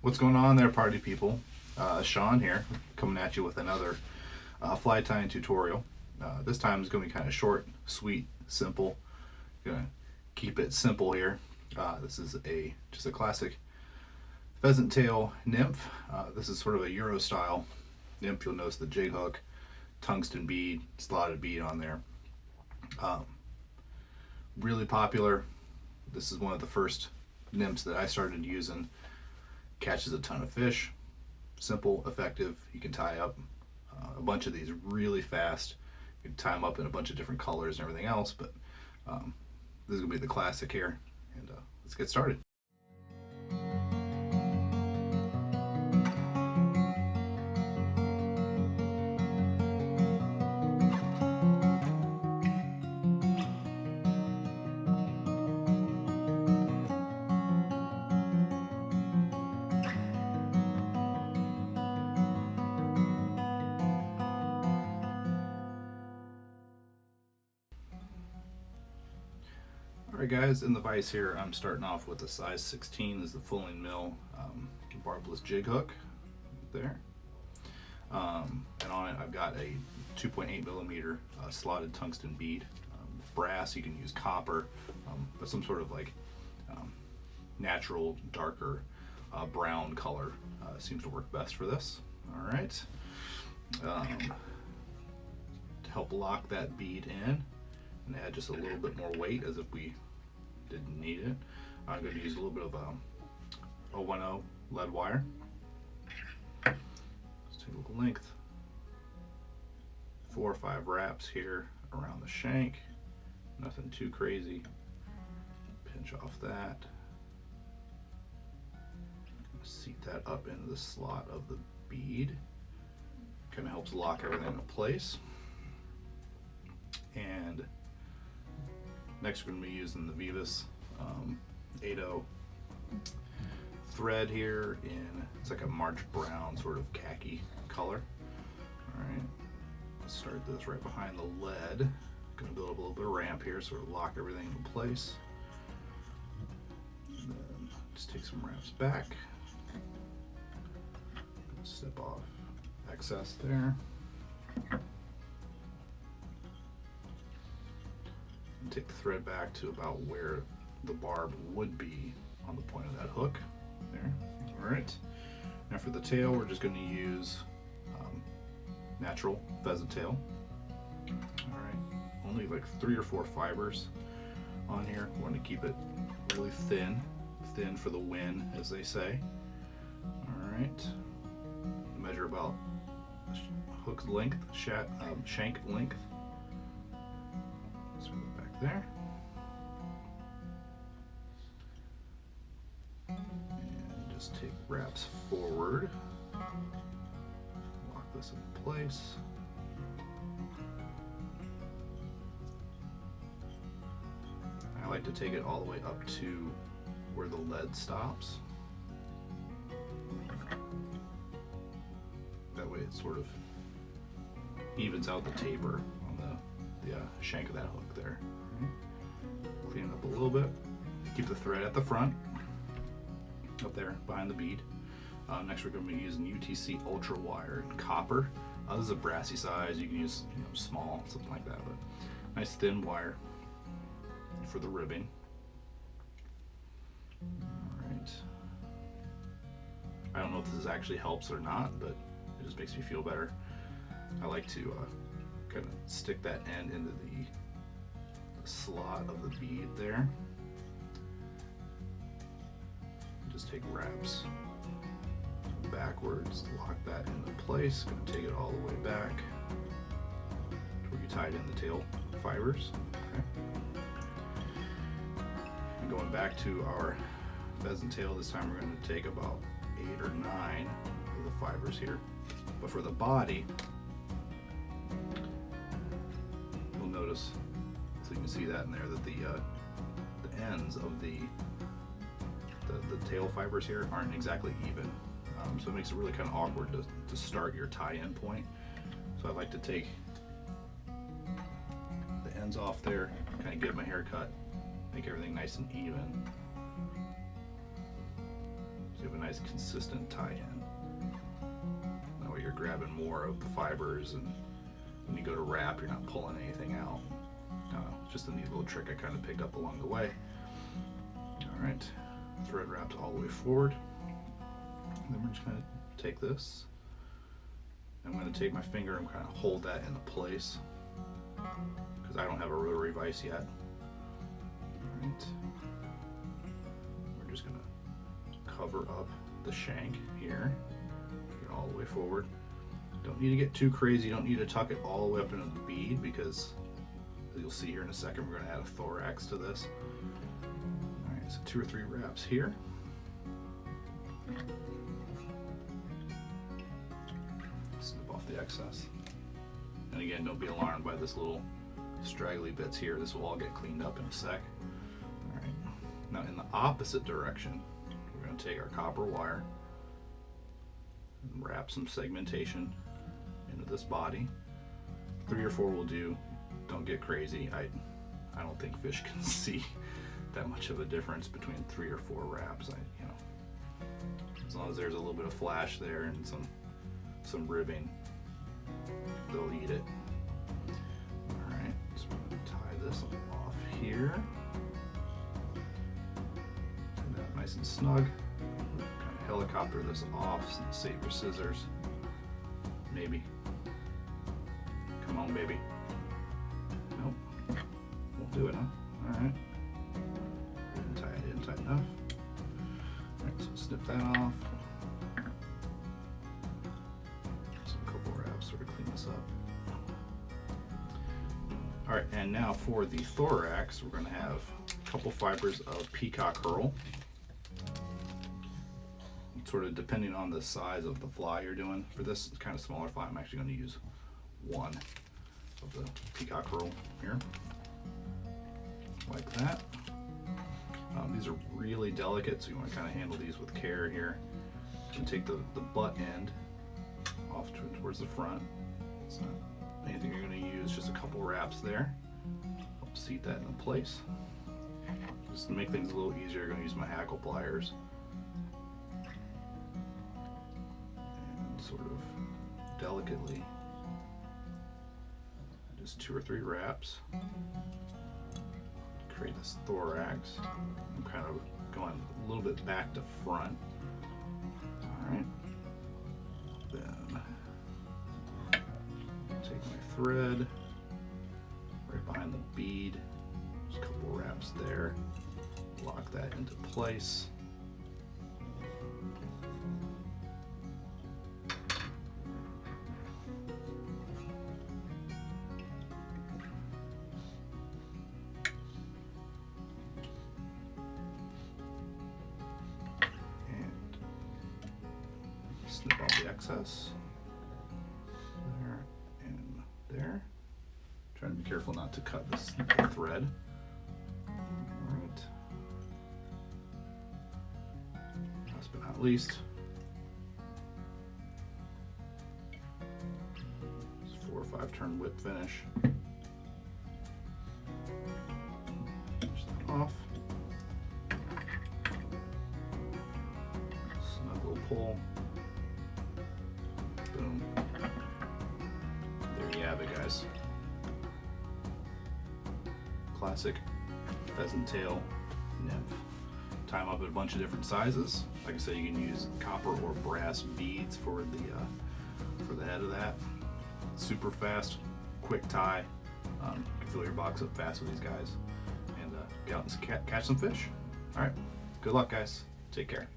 What's going on there, party people? Sean here, coming at you with another fly tying tutorial. This time is going to be kind of short, sweet, simple. Gonna keep it simple here. This is just a classic pheasant tail nymph. This is sort of a Euro style nymph. You'll notice the jig hook, tungsten bead, slotted bead on there. Really popular. This is one of the first nymphs that I started using. Catches a ton of fish. Simple, effective. You can tie up a bunch of these really fast. You can tie them up in a bunch of different colors and everything else, but this is going to be the classic here. And let's get started. Alright guys, in the vise here I'm starting off with a size 16. This is the Fulling Mill barbless jig hook there. And on it I've got a 2.8 millimeter slotted tungsten bead. Brass, you can use copper, but some sort of like natural darker brown color seems to work best for this. Alright. To help lock that bead in and add just a little bit more weight as if we didn't need it, I'm going to use a little bit of 010 lead wire. Let's take a little length, 4 or 5 wraps here around the shank, nothing too crazy. Pinch off that, seat that up into the slot of the bead, kind of helps lock everything in place. And next we're going to be using the Veevus 8.0 thread here it's like a March brown sort of khaki color. Alright, let's start this right behind the lead. Going to build up a little bit of ramp here, sort of lock everything in place. And then just take some wraps back. Step off excess there. Take the thread back to about where the barb would be on the point of that hook there. All right, now for the tail we're just going to use natural pheasant tail. All right, only like 3 or 4 fibers on here. We want to keep it really thin for the win, as they say. All right, measure about hook length, shank length. There. And just take wraps forward. Lock this in place. I like to take it all the way up to where the lead stops. That way it sort of evens out the taper on the shank of that hook there. Clean it up a little bit. Keep the thread at the front, up there behind the bead. Next we're going to be using UTC Ultra Wire in copper. This is a brassy size. You can use small, something like that, but nice thin wire for the ribbing. Alright. I don't know if this actually helps or not, but it just makes me feel better. I like to kind of stick that end into the slot of the bead there. Just take wraps backwards, lock that into place. Going to take it all the way back to where you tied in the tail fibers. Okay. And going back to our pheasant tail, this time we're going to take about 8 or 9 of the fibers here. But for the body, you'll notice, so you can see that in there, that the ends of the tail fibers here aren't exactly even. So it makes it really kind of awkward to start your tie-in point. So I like to take the ends off there, kind of give them a haircut, make everything nice and even. So you have a nice consistent tie-in. That way you're grabbing more of the fibers, and when you go to wrap, you're not pulling anything out. Just a neat little trick I kind of picked up along the way. All right, thread wrapped all the way forward. And then we're just going to take this. I'm going to take my finger and kind of hold that into place because I don't have a rotary vise yet. All right. We're just going to cover up the shank here. Get all the way forward. Don't need to get too crazy. You don't need to tuck it all the way up into the bead because, as you'll see here in a second, we're going to add a thorax to this. All right, so 2 or 3 wraps here. Snip off the excess. And again, don't be alarmed by this little straggly bits here. This will all get cleaned up in a sec. All right. Now in the opposite direction, we're going to take our copper wire and wrap some segmentation into this body. 3 or 4 will do. Don't get crazy. I don't think fish can see that much of a difference between 3 or 4 wraps. As long as there's a little bit of flash there and some ribbing, they'll eat it. All right, so we're going to tie this off here. Get that nice and snug. Kind of helicopter this off, save your scissors. Maybe. Come on, baby. Nope. Won't do it, huh? All right. Didn't tie it in tight enough. All right, so snip that off. Just a couple wraps sort of clean this up. All right, and now for the thorax, we're going to have a couple fibers of peacock herl. Sort of depending on the size of the fly you're doing. For this kind of smaller fly, I'm actually going to use 1 of the peacock herl here, like that. These are really delicate, so you want to kind of handle these with care here. You can take the butt end off towards the front. It's not anything you're going to use, just a couple wraps there. Help seat that in place. Just to make things a little easier, I'm going to use my hackle pliers. And sort of delicately, just 2 or 3 wraps. Create this thorax. I'm kind of going a little bit back to front. All right. Then take my thread right behind the bead. Just a couple wraps there. Lock that into place. Snip off the excess there and there. Try to be careful not to cut the thread. All right. Last but not least, this 4 or 5 turn whip finish. Finish that off. Snug little pull. Boom. There you have it, guys. Classic pheasant tail nymph. Tie them up in a bunch of different sizes. Like I said, you can use copper or brass beads for the head of that. Super fast, quick tie. You can fill your box up fast with these guys and get out and catch some fish. All right, good luck, guys. Take care.